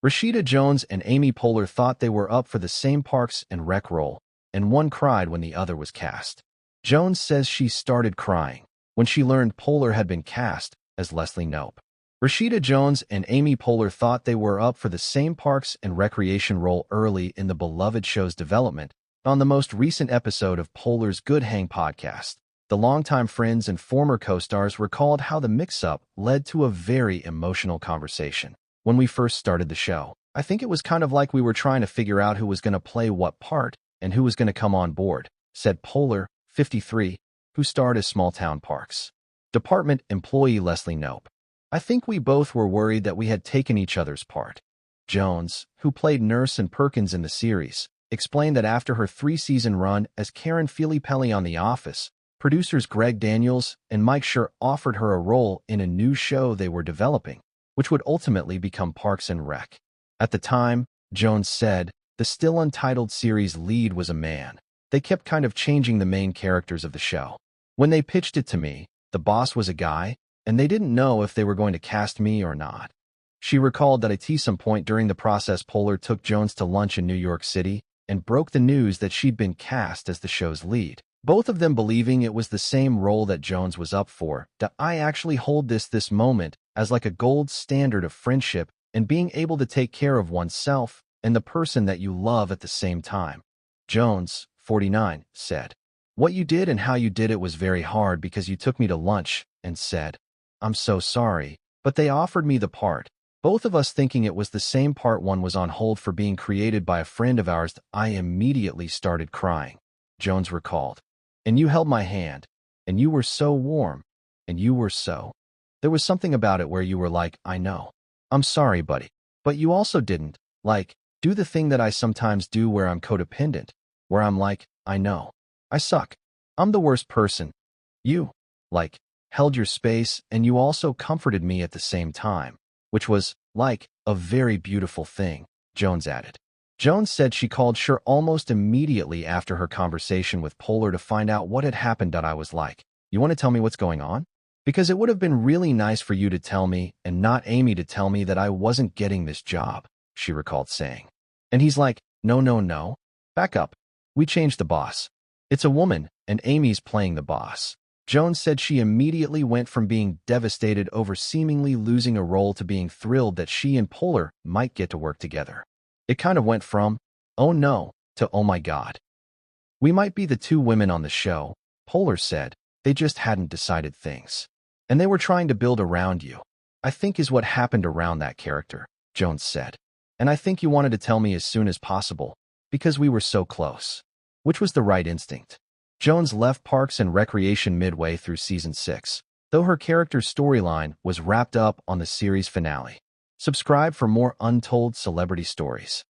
Rashida Jones and Amy Poehler thought they were up for the same Parks and Rec role, and one cried when the other was cast. Jones says she started crying when she learned Poehler had been cast as Leslie Knope. Rashida Jones and Amy Poehler thought they were up for the same Parks and Recreation role early in the beloved show's development. On the most recent episode of Poehler's Good Hang podcast, the longtime friends and former co-stars recalled how the mix-up led to a very emotional conversation. When we first started the show, I think it was kind of like we were trying to figure out who was going to play what part and who was going to come on board, said Poehler, 53, who starred as small-town Parks Department employee Leslie Knope. I think we both were worried that we had taken each other's part. Jones, who played Nurse and Perkins in the series, explained that after her 3-season run as Karen Filippelli on The Office, producers Greg Daniels and Mike Schur offered her a role in a new show they were developing, which would ultimately become Parks and Rec. At the time, Jones said, the still untitled series lead was a man. They kept kind of changing the main characters of the show. When they pitched it to me, the boss was a guy, and they didn't know if they were going to cast me or not. She recalled that at some point during the process, Poehler took Jones to lunch in New York City and broke the news that she'd been cast as the show's lead. Both of them believing it was the same role that Jones was up for. I actually hold this moment as like a gold standard of friendship and being able to take care of oneself and the person that you love at the same time. Jones, 49, said, what you did and how you did it was very hard because you took me to lunch and said, I'm so sorry, but they offered me the part. Both of us thinking it was the same part. One was on hold for being created by a friend of ours. I immediately started crying, Jones recalled. And you held my hand, and you were so warm, and you were so. There was something about it where you were like, I know. I'm sorry, buddy. But you also didn't, like, do the thing that I sometimes do where I'm codependent, where I'm like, I know. I suck. I'm the worst person. You, like, held your space, and you also comforted me at the same time, which was, like, a very beautiful thing, Jones added. Jones said she called Schur almost immediately after her conversation with Poehler to find out what had happened. I was like, you want to tell me what's going on? Because it would have been really nice for you to tell me and not Amy to tell me that I wasn't getting this job, she recalled saying. And he's like, no. Back up. We changed the boss. It's a woman, and Amy's playing the boss. Jones said she immediately went from being devastated over seemingly losing a role to being thrilled that she and Poehler might get to work together. It kind of went from, oh no, to oh my God. We might be the two women on the show, Poehler said. They just hadn't decided things. And they were trying to build around you, I think is what happened around that character, Jones said. And I think you wanted to tell me as soon as possible, because we were so close. Which was the right instinct. Jones left Parks and Recreation midway through season 6, though her character's storyline was wrapped up on the series finale. Subscribe for more untold celebrity stories.